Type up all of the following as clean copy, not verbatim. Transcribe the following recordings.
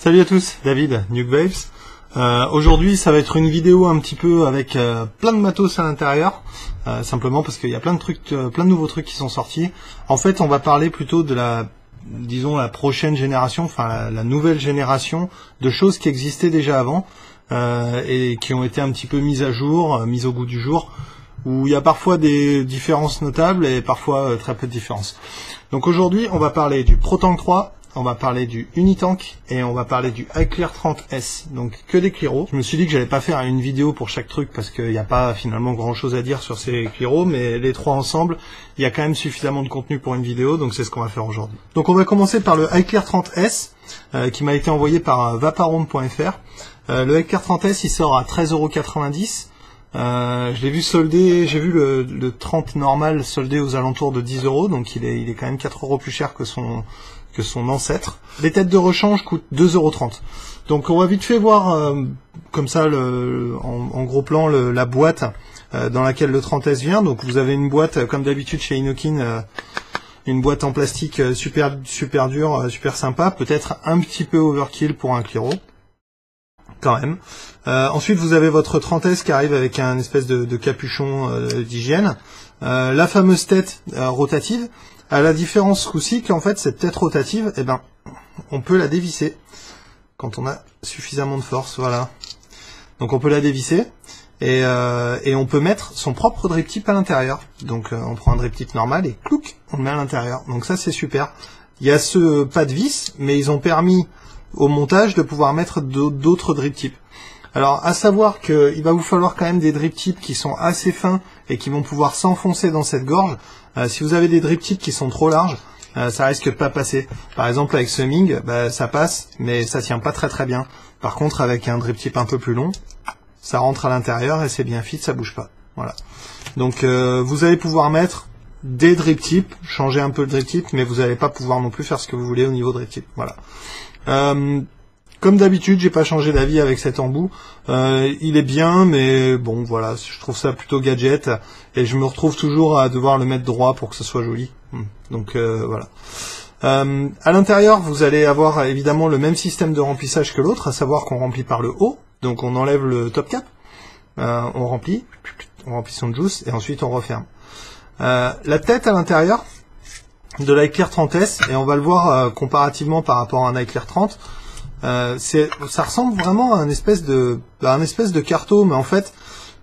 Salut à tous, David, Nukewaves. Aujourd'hui, ça va être une vidéo un petit peu avec plein de matos à l'intérieur, simplement parce qu'il y a plein de trucs, plein de nouveaux trucs qui sont sortis. En fait, on va parler plutôt de disons la prochaine génération, enfin la nouvelle génération de choses qui existaient déjà avant et qui ont été un petit peu mises à jour, mises au goût du jour, où il y a parfois des différences notables et parfois très peu de différences. Donc aujourd'hui, on va parler du ProTank 3. On va parler du Unitank et on va parler du iClear 30S, donc que des Cliros. Je me suis dit que j'allais pas faire une vidéo pour chaque truc parce qu'il n'y a pas finalement grand chose à dire sur ces Cliros, mais les trois ensemble, il y a quand même suffisamment de contenu pour une vidéo, donc c'est ce qu'on va faire aujourd'hui. Donc on va commencer par le iClear 30S qui m'a été envoyé par vaparound.fr. Le iClear 30S il sort à 13,90 €. Je l'ai vu soldé, j'ai vu le 30 normal soldé aux alentours de 10 €, donc il est quand même 4 € plus cher que son ancêtre. Les têtes de rechange coûtent 2,30 €. Donc on va vite fait voir comme ça en gros plan la boîte dans laquelle le 30S vient. Donc vous avez une boîte comme d'habitude chez Inokin, une boîte en plastique super dure, super sympa, peut-être un petit peu overkill pour un Cliro quand même. Ensuite vous avez votre 30S qui arrive avec un espèce de capuchon d'hygiène. La fameuse tête rotative. À la différence ce coup-ci qu'en fait cette tête rotative, eh ben, on peut la dévisser quand on a suffisamment de force, voilà. Donc on peut la dévisser et on peut mettre son propre drip tip à l'intérieur. Donc on prend un drip tip normal et clouc, on le met à l'intérieur. Donc ça c'est super. Il y a ce pas de vis, mais ils ont permis au montage de pouvoir mettre d'autres drip tips. Alors à savoir qu'il va vous falloir quand même des drip tips qui sont assez fins et qui vont pouvoir s'enfoncer dans cette gorge. Si vous avez des drip tips qui sont trop larges, ça risque de pas passer. Par exemple avec ce Ming, ça passe, mais ça tient pas très bien. Par contre avec un drip tip un peu plus long, ça rentre à l'intérieur et c'est bien fit, ça bouge pas. Voilà. Donc vous allez pouvoir mettre des drip tips, changer un peu le drip tip, mais vous n'allez pas pouvoir non plus faire ce que vous voulez au niveau drip tip. Voilà. Comme d'habitude, j'ai pas changé d'avis avec cet embout. Il est bien, mais bon, voilà, je trouve ça plutôt gadget, et je me retrouve toujours à devoir le mettre droit pour que ce soit joli. Donc voilà. À l'intérieur, vous allez avoir évidemment le même système de remplissage que l'autre, à savoir qu'on remplit par le haut, donc on enlève le top cap, on remplit son juice, et ensuite on referme. La tête à l'intérieur de l'iClear 30S, et on va le voir comparativement par rapport à un iClear 30, ça ressemble vraiment à un espèce de carto, mais en fait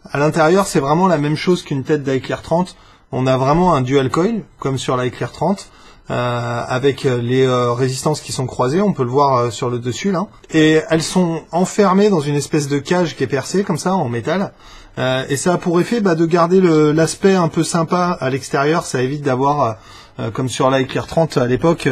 à l'intérieur c'est vraiment la même chose qu'une tête d'iClear 30. On a vraiment un dual coil comme sur l'iClear 30 avec les résistances qui sont croisées, on peut le voir sur le dessus là, et elles sont enfermées dans une espèce de cage qui est percée comme ça en métal, et ça a pour effet de garder l'aspect un peu sympa à l'extérieur. Ça évite d'avoir comme sur l'iClear 30 à l'époque,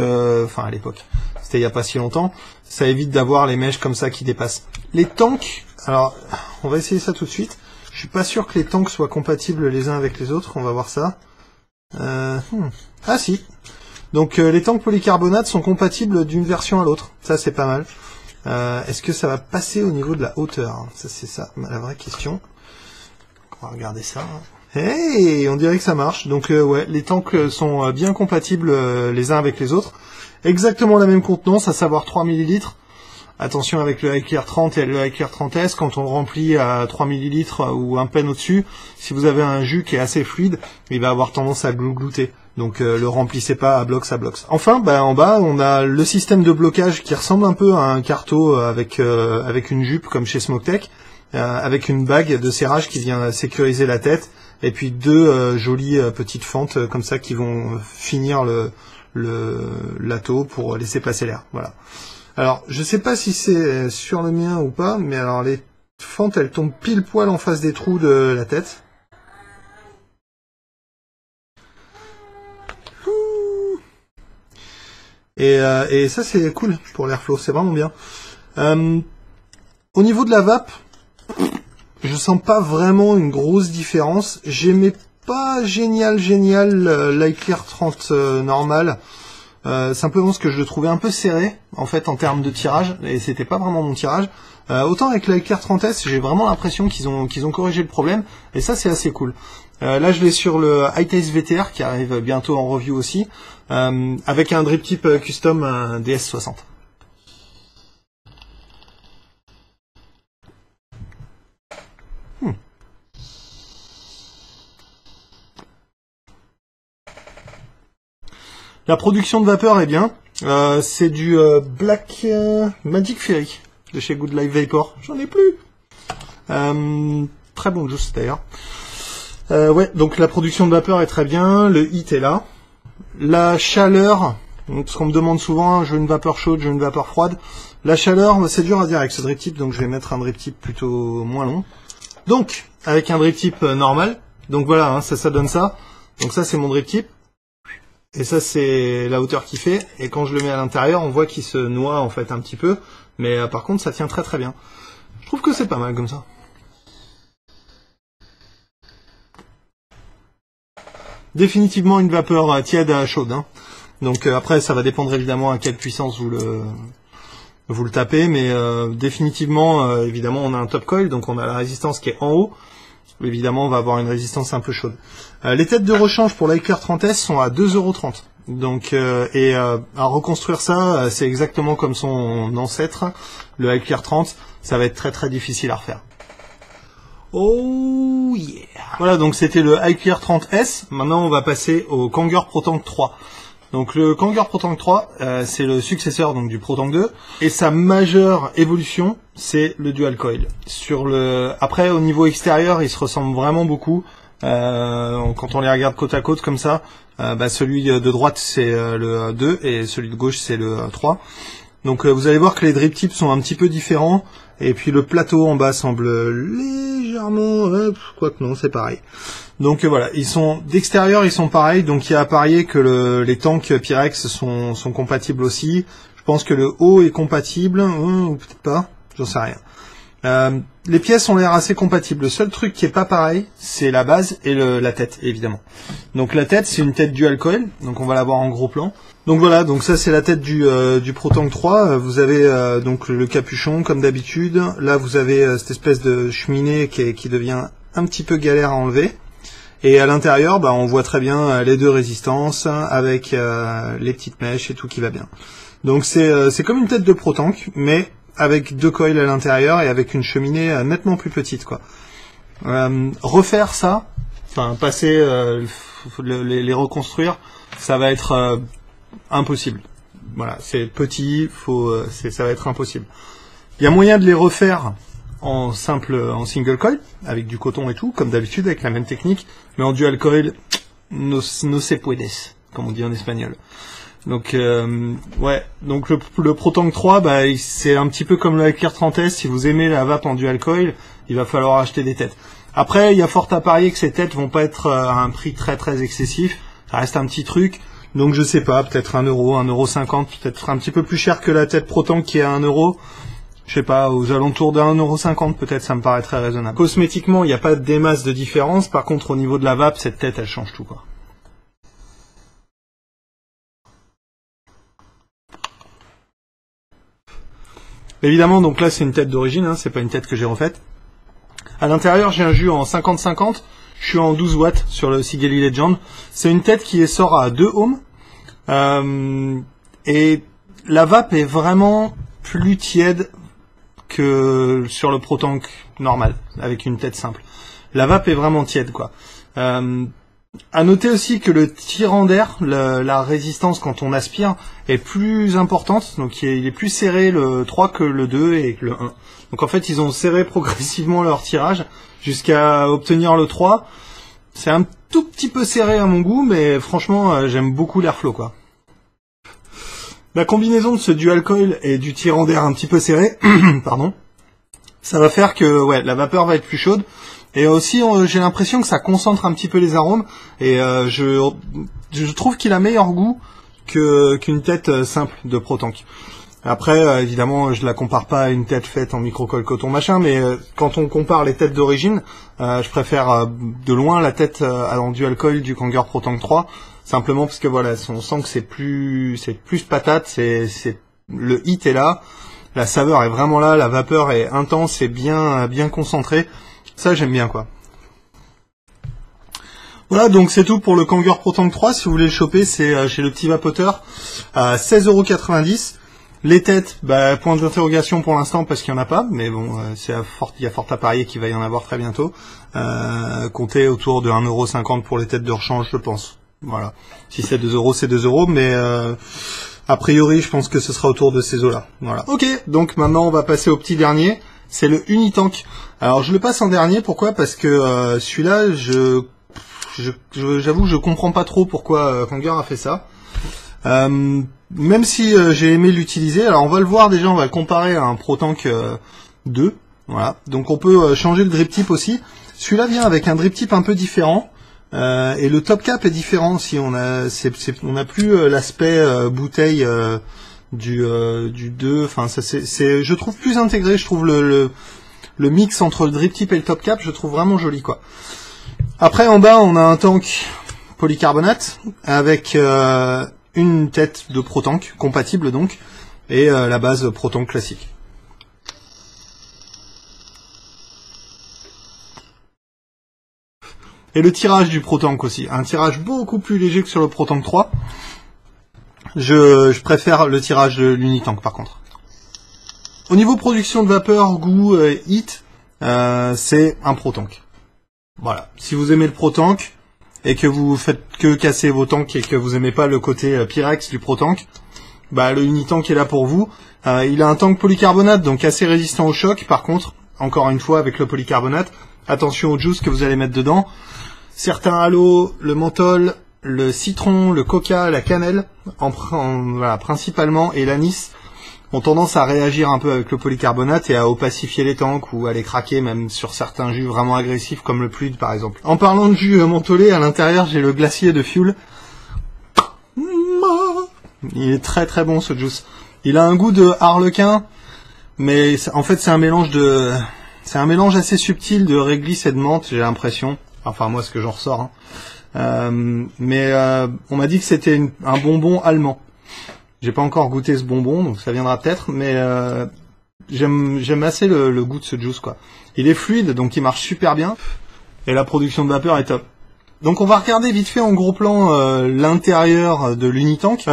c'était il y a pas si longtemps, ça évite d'avoir les mèches comme ça qui dépassent. Les tanks, alors on va essayer ça tout de suite. Je suis pas sûr que les tanks soient compatibles les uns avec les autres, on va voir ça. Ah si. Donc les tanks polycarbonate sont compatibles d'une version à l'autre, ça c'est pas mal. Est-ce que ça va passer au niveau de la hauteur? Ça c'est ça la vraie question. On va regarder ça. Hey, on dirait que ça marche. Donc ouais, les tanks sont bien compatibles les uns avec les autres. Exactement la même contenance, à savoir 3 ml. Attention avec le iClear 30 et le iClear 30S, quand on le remplit à 3 ml ou un peine au-dessus, si vous avez un jus qui est assez fluide, il va avoir tendance à glouter. Donc le remplissez pas à bloc, ça bloque. Enfin, en bas, on a le système de blocage qui ressemble un peu à un carto avec une jupe comme chez SmokeTech, avec une bague de serrage qui vient sécuriser la tête, et puis deux jolies petites fentes comme ça qui vont finir l'atto pour laisser passer l'air. Voilà. Alors, je sais pas si c'est sur le mien ou pas, mais alors les fentes elles tombent pile poil en face des trous de la tête. Et ça c'est cool pour l'airflow, c'est vraiment bien. Au niveau de la vape, je sens pas vraiment une grosse différence. J'aimais pas génial l'iClear 30 normal. Simplement parce que je le trouvais un peu serré en fait en termes de tirage, et c'était pas vraiment mon tirage. Autant avec l'iClear 30S, j'ai vraiment l'impression qu'ils ont corrigé le problème, et ça c'est assez cool. Là je l'ai sur le iTaste VTR qui arrive bientôt en review aussi, avec un drip tip custom DS60. La production de vapeur est bien. C'est du Black Magic Ferry de chez Good Life Vapor. J'en ai plus. Très bon juice d'ailleurs. Ouais, donc la production de vapeur est très bien. Le heat est là. La chaleur, parce qu'on me demande souvent, je veux une vapeur chaude, je veux une vapeur froide. La chaleur, c'est dur à dire avec ce drip tip, donc je vais mettre un drip tip plutôt moins long. Donc, avec un drip tip normal, donc voilà, hein, ça donne ça. Donc ça c'est mon drip tip. Et ça c'est la hauteur qu'il fait, et quand je le mets à l'intérieur, on voit qu'il se noie en fait un petit peu, mais par contre ça tient très très bien. Je trouve que c'est pas mal comme ça. Définitivement une vapeur tiède à chaude, hein. Donc après ça va dépendre évidemment à quelle puissance vous le tapez, mais définitivement, évidemment on a un top coil, donc on a la résistance qui est en haut. Évidemment, on va avoir une résistance un peu chaude. Les têtes de rechange pour l'Highclear 30S sont à 2,30 €. Donc, à reconstruire ça, c'est exactement comme son ancêtre, le Highclear 30. Ça va être très très difficile à refaire. Oh yeah! Voilà, donc c'était le Highclear 30S. Maintenant, on va passer au Kanger ProTank 3. Donc le Kanger ProTank 3, c'est le successeur donc du ProTank 2, et sa majeure évolution, c'est le dual coil. Après, au niveau extérieur, ils se ressemblent vraiment beaucoup. Quand on les regarde côte à côte comme ça, celui de droite c'est le 2 et celui de gauche c'est le 3. Donc vous allez voir que les drip tips sont un petit peu différents, et puis le plateau en bas semble légèrement, quoique non, c'est pareil. Donc voilà, d'extérieur ils sont pareils, donc il y a à parier que les tanks Pyrex sont compatibles aussi. Je pense que le haut est compatible, ou peut-être pas, j'en sais rien. Les pièces ont l'air assez compatibles. Le seul truc qui est pas pareil, c'est la base et la tête, évidemment. Donc la tête, c'est une tête dual coil, donc on va la voir en gros plan. Donc voilà, donc ça c'est la tête du ProTank 3. Vous avez donc le capuchon comme d'habitude. Là vous avez cette espèce de cheminée qui devient un petit peu galère à enlever. Et à l'intérieur, on voit très bien les deux résistances avec les petites mèches et tout qui va bien. Donc c'est comme une tête de ProTank, mais avec deux coils à l'intérieur et avec une cheminée nettement plus petite, quoi. Refaire ça, enfin passer les reconstruire, ça va être impossible. Voilà, c'est petit, ça va être impossible. Il y a moyen de les refaire en single coil, avec du coton et tout, comme d'habitude, avec la même technique, mais en dual coil, no se puedes, comme on dit en espagnol. Donc, ouais, donc le ProTank 3, c'est un petit peu comme le Highclear 30S, si vous aimez la vape en dual coil, il va falloir acheter des têtes. Après, il y a fort à parier que ces têtes vont pas être à un prix très très excessif, ça reste un petit truc, donc je sais pas, peut-être 1 €, 1,50 €, peut-être un petit peu plus cher que la tête ProTank qui est à 1 €. Je sais pas, aux alentours de 1,50 € peut-être, ça me paraît très raisonnable. Cosmétiquement, il n'y a pas des masses de différence. Par contre, au niveau de la vape, cette tête, elle change tout, quoi. Évidemment, donc là, c'est une tête d'origine, hein, c'est pas une tête que j'ai refaite. À l'intérieur, j'ai un jus en 50-50. Je suis en 12 watts sur le Sigelei Legend. C'est une tête qui sort à 2 ohms. Et la vape est vraiment plus tiède que sur le ProTank normal, avec une tête simple. La vape est vraiment tiède, quoi. À noter aussi que le tirant d'air, la résistance quand on aspire, est plus importante. Donc il est plus serré le 3 que le 2 et que le 1. Donc en fait, ils ont serré progressivement leur tirage jusqu'à obtenir le 3. C'est un tout petit peu serré à mon goût, mais franchement, j'aime beaucoup l'airflow, quoi. La combinaison de ce dual coil et du tirant d'air un petit peu serré, pardon, ça va faire que la vapeur va être plus chaude. Et aussi, j'ai l'impression que ça concentre un petit peu les arômes. Et je trouve qu'il a meilleur goût qu'une tête simple de ProTank. Après, évidemment, je la compare pas à une tête faite en microcoil coton machin, mais quand on compare les têtes d'origine, je préfère de loin la tête en dual coil du Kanger ProTank 3. Simplement parce que voilà, on sent que c'est plus patate, le hit est là, la saveur est vraiment là, la vapeur est intense et bien concentrée. Ça j'aime bien, quoi. Voilà, donc c'est tout pour le Kanger ProTank 3. Si vous voulez le choper, c'est chez le petit vapoteur à 16,90 €. Les têtes, point d'interrogation pour l'instant parce qu'il n'y en a pas, mais bon, il y a fort à parier qu'il va y en avoir très bientôt. Comptez autour de 1,50 € pour les têtes de rechange, je pense. Voilà. Si c'est 2 euros, c'est 2 euros, mais a priori, je pense que ce sera autour de ces eaux-là. Voilà. Ok, donc maintenant on va passer au petit dernier. C'est le Unitank. Alors je le passe en dernier, pourquoi? Parce que celui-là, j'avoue que je comprends pas trop pourquoi Kangor a fait ça. Même si j'ai aimé l'utiliser, alors on va le voir déjà, on va le comparer à un ProTank 2. Voilà. Donc on peut changer le drip type aussi. Celui-là vient avec un drip type un peu différent. Et le top cap est différent aussi. On a plus l'aspect bouteille du 2. Enfin, ça c'est, je trouve plus intégré. Je trouve le mix entre le drip type et le top cap, je trouve vraiment joli quoi. Après en bas, on a un tank polycarbonate avec une tête de ProTank compatible donc et la base ProTank classique. Et le tirage du ProTank aussi, un tirage beaucoup plus léger que sur le ProTank 3. Je préfère le tirage de l'Unitank par contre. Au niveau production de vapeur, goût, heat, c'est un ProTank. Voilà. Si vous aimez le ProTank et que vous faites que casser vos tanks et que vous aimez pas le côté Pyrex du ProTank, bah le Unitank est là pour vous. Il a un tank polycarbonate donc assez résistant au choc. Par contre, encore une fois avec le polycarbonate, attention au juice que vous allez mettre dedans. Certains à l'eau, le menthol, le citron, le coca, la cannelle, voilà, principalement, et l'anis, ont tendance à réagir un peu avec le polycarbonate et à opacifier les tanks ou à les craquer même sur certains jus vraiment agressifs comme le fluide par exemple. En parlant de jus mentholé, à l'intérieur j'ai le glacier de Fuel. Il est très très bon ce juice. Il a un goût de harlequin, mais en fait c'est un mélange assez subtil de réglisse et de menthe, j'ai l'impression. Enfin moi ce que j'en ressors. Hein. On m'a dit que c'était un bonbon allemand. J'ai pas encore goûté ce bonbon, donc ça viendra peut-être, mais j'aime assez le goût de ce juice quoi. Il est fluide, donc il marche super bien, et la production de vapeur est top. Donc on va regarder vite fait en gros plan l'intérieur de l'Unitank.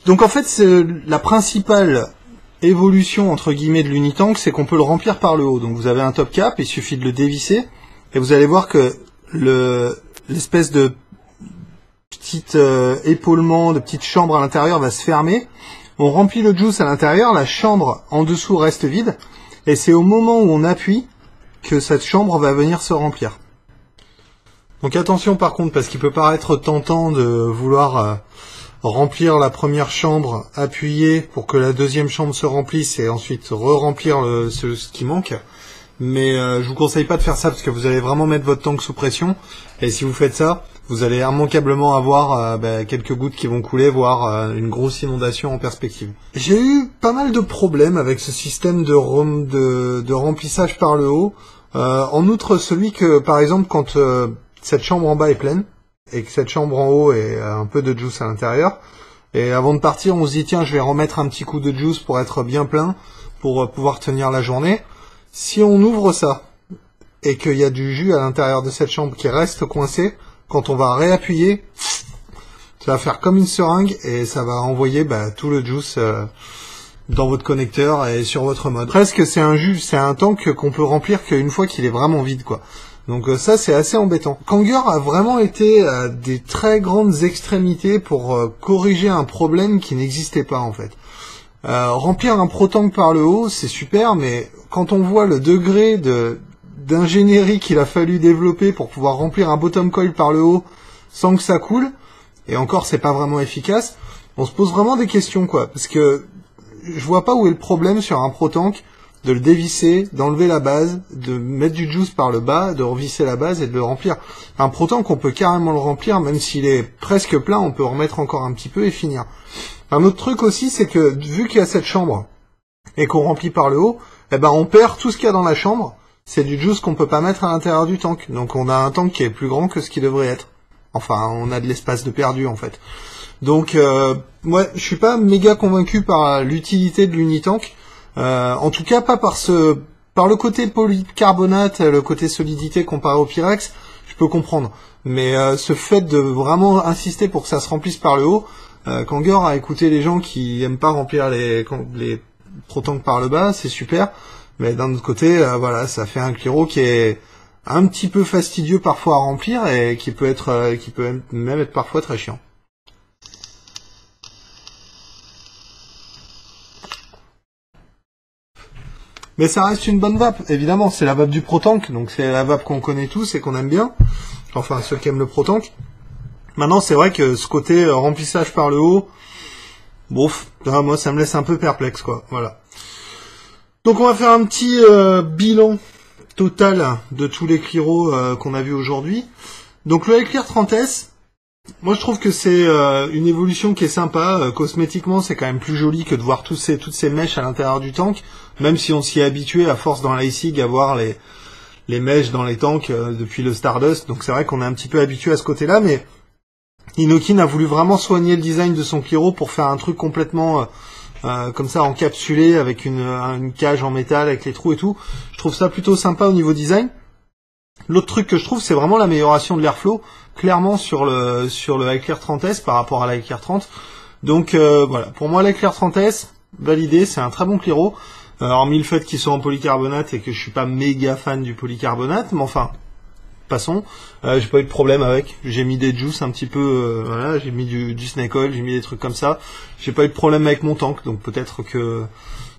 Donc en fait c'est la principale évolution entre guillemets de l'Unitank, c'est qu'on peut le remplir par le haut. Donc vous avez un top cap, il suffit de le dévisser, et vous allez voir que l'espèce de petite épaulement, de petite chambre à l'intérieur va se fermer. On remplit le juice à l'intérieur, la chambre en dessous reste vide, et c'est au moment où on appuie que cette chambre va venir se remplir. Donc attention par contre, parce qu'il peut paraître tentant de vouloir remplir la première chambre, appuyer pour que la deuxième chambre se remplisse et ensuite re-remplir ce qui manque. Mais je vous conseille pas de faire ça parce que vous allez vraiment mettre votre tank sous pression, et si vous faites ça, vous allez immanquablement avoir quelques gouttes qui vont couler, voire une grosse inondation en perspective. J'ai eu pas mal de problèmes avec ce système de remplissage par le haut. En outre, celui que, par exemple, quand cette chambre en bas est pleine, et que cette chambre en haut est un peu de juice à l'intérieur, et avant de partir, on se dit tiens, je vais remettre un petit coup de juice pour être bien plein, pour pouvoir tenir la journée. Si on ouvre ça, et qu'il y a du jus à l'intérieur de cette chambre qui reste coincé, quand on va réappuyer, ça va faire comme une seringue et ça va envoyer tout le juice dans votre connecteur et sur votre mode. Presque c'est un tank qu'on peut remplir qu'une fois qu'il est vraiment vide quoi. Donc ça c'est assez embêtant. Kangor a vraiment été à des très grandes extrémités pour corriger un problème qui n'existait pas en fait. Remplir un ProTank par le haut c'est super, mais quand on voit le degré d'ingénierie qu'il a fallu développer pour pouvoir remplir un bottom coil par le haut sans que ça coule, et encore c'est pas vraiment efficace, on se pose vraiment des questions quoi, parce que je vois pas où est le problème sur un ProTank de le dévisser, d'enlever la base, de mettre du juice par le bas, de revisser la base et de le remplir. Un ProTank on peut carrément le remplir, même s'il est presque plein, on peut remettre encore un petit peu et finir. Un autre truc aussi c'est que vu qu'il y a cette chambre et qu'on remplit par le haut, on perd tout ce qu'il y a dans la chambre. C'est du juice qu'on peut pas mettre à l'intérieur du tank. Donc on a un tank qui est plus grand que ce qui devrait être. Enfin, on a de l'espace de perdu en fait. Donc moi, je suis pas méga convaincu par l'utilité de l'Unitank. En tout cas, pas par le côté polycarbonate, le côté solidité comparé au Pyrex, je peux comprendre. Mais ce fait de vraiment insister pour que ça se remplisse par le haut, Kangor a écouté les gens qui aiment pas remplir les ProTank par le bas, c'est super. Mais d'un autre côté, voilà, ça fait un Cliro qui est un petit peu fastidieux parfois à remplir et qui peut même être parfois très chiant. Mais ça reste une bonne vape, évidemment, c'est la vape du ProTank, donc c'est la vape qu'on connaît tous et qu'on aime bien, enfin ceux qui aiment le ProTank. Maintenant c'est vrai que ce côté remplissage par le haut, bof, moi ça me laisse un peu perplexe quoi, voilà. Donc on va faire un petit bilan total de tous les Cliro qu'on a vu aujourd'hui. Donc le iClear 30S, moi je trouve que c'est une évolution qui est sympa, cosmétiquement c'est quand même plus joli que de voir toutes ces mèches à l'intérieur du tank, même si on s'y est habitué à force dans l'iSig à voir les mèches dans les tanks depuis le Stardust, donc c'est vrai qu'on est un petit peu habitué à ce côté-là, mais Inokin a voulu vraiment soigner le design de son Cliro pour faire un truc complètement comme ça encapsulé avec une cage en métal avec les trous et tout. Je trouve ça plutôt sympa au niveau design. L'autre truc que je trouve, c'est vraiment l'amélioration de l'airflow, clairement sur le iClear 30S par rapport à l'iClear 30. Donc voilà, pour moi l'iClear 30S, validé, c'est un très bon Cliro. Hormis le fait qu'ils soient en polycarbonate et que je suis pas méga fan du polycarbonate, mais enfin, passons. J'ai pas eu de problème avec. J'ai mis des juices un petit peu, voilà, j'ai mis du snake oil, j'ai mis des trucs comme ça. J'ai pas eu de problème avec mon tank, donc peut-être que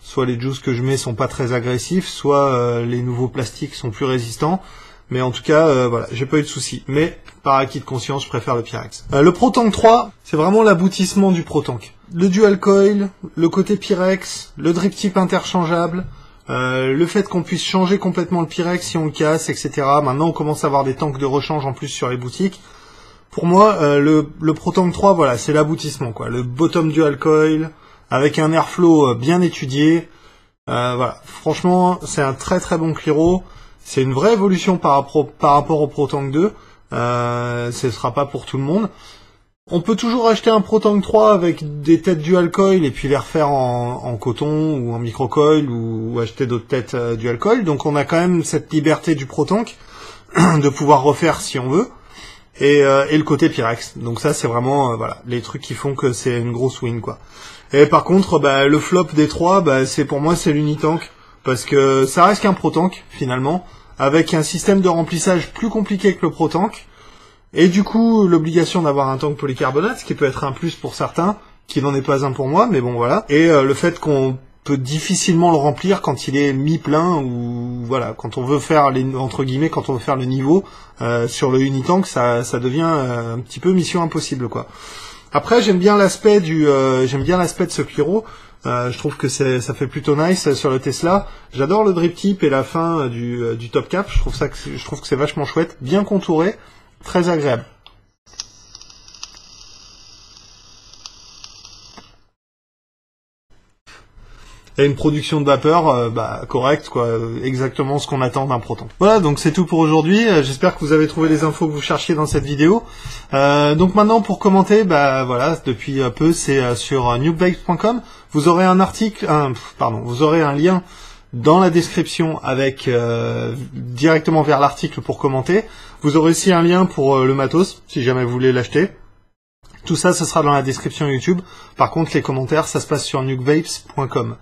soit les juices que je mets sont pas très agressifs, soit les nouveaux plastiques sont plus résistants. Mais en tout cas, voilà, j'ai pas eu de soucis. Mais par acquis de conscience, je préfère le Pyrex. Le ProTank 3, c'est vraiment l'aboutissement du ProTank. Le dual coil, le côté Pyrex, le drip tip interchangeable, le fait qu'on puisse changer complètement le Pyrex si on le casse, etc. Maintenant, on commence à avoir des tanks de rechange en plus sur les boutiques. Pour moi, le ProTank 3, voilà, c'est l'aboutissement, quoi. Le bottom dual coil, avec un airflow bien étudié. Voilà, franchement, c'est un très très bon Cliro. C'est une vraie évolution par rapport au ProTank 2. Ce sera pas pour tout le monde. On peut toujours acheter un ProTank 3 avec des têtes dual coil et puis les refaire en coton ou en microcoil ou acheter d'autres têtes dual coil. Donc on a quand même cette liberté du ProTank de pouvoir refaire si on veut. Et le côté Pyrex. Donc ça c'est vraiment voilà, les trucs qui font que c'est une grosse win quoi. Et par contre le flop des trois, c'est pour moi c'est l'Unitank. Parce que ça reste qu'un ProTank, finalement, avec un système de remplissage plus compliqué que le ProTank, et du coup, l'obligation d'avoir un tank polycarbonate, ce qui peut être un plus pour certains, qui n'en est pas un pour moi, mais bon, voilà. Et le fait qu'on peut difficilement le remplir quand il est mi-plein, ou voilà, quand on veut faire, entre guillemets, quand on veut faire le niveau, sur le Unitank, ça devient un petit peu mission impossible, quoi. Après, j'aime bien l'aspect de ce Cliro. Je trouve que ça fait plutôt nice sur le Tesla. J'adore le drip tip et la fin du top cap. Je trouve que c'est vachement chouette, bien contouré, très agréable. Et une production de vapeur correcte, quoi, exactement ce qu'on attend d'un ProTank. Voilà, donc c'est tout pour aujourd'hui. J'espère que vous avez trouvé les infos que vous cherchiez dans cette vidéo. Donc maintenant pour commenter, voilà, depuis peu c'est sur nukevapes.com. Vous aurez vous aurez un lien dans la description avec directement vers l'article pour commenter. Vous aurez aussi un lien pour le matos si jamais vous voulez l'acheter. Tout ça, ce sera dans la description YouTube. Par contre, les commentaires, ça se passe sur nukevapes.com.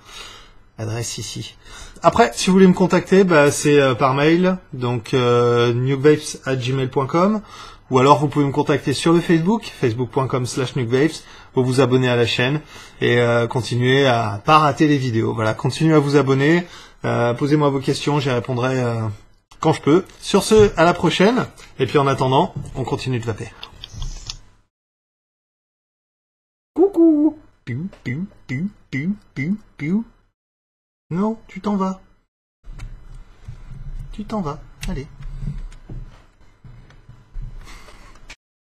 Adresse ici. Après, si vous voulez me contacter, c'est par mail, donc nukevapes@gmail.com. Ou alors, vous pouvez me contacter sur le Facebook, facebook.com/nukevapes. Vous vous abonnez à la chaîne et continuez à pas rater les vidéos. Voilà, continuez à vous abonner. Posez-moi vos questions, j'y répondrai quand je peux. Sur ce, à la prochaine. Et puis en attendant, on continue de vaper. Coucou. Piou, piou, piou, piou, piou, piou. Non, tu t'en vas. Tu t'en vas. Allez.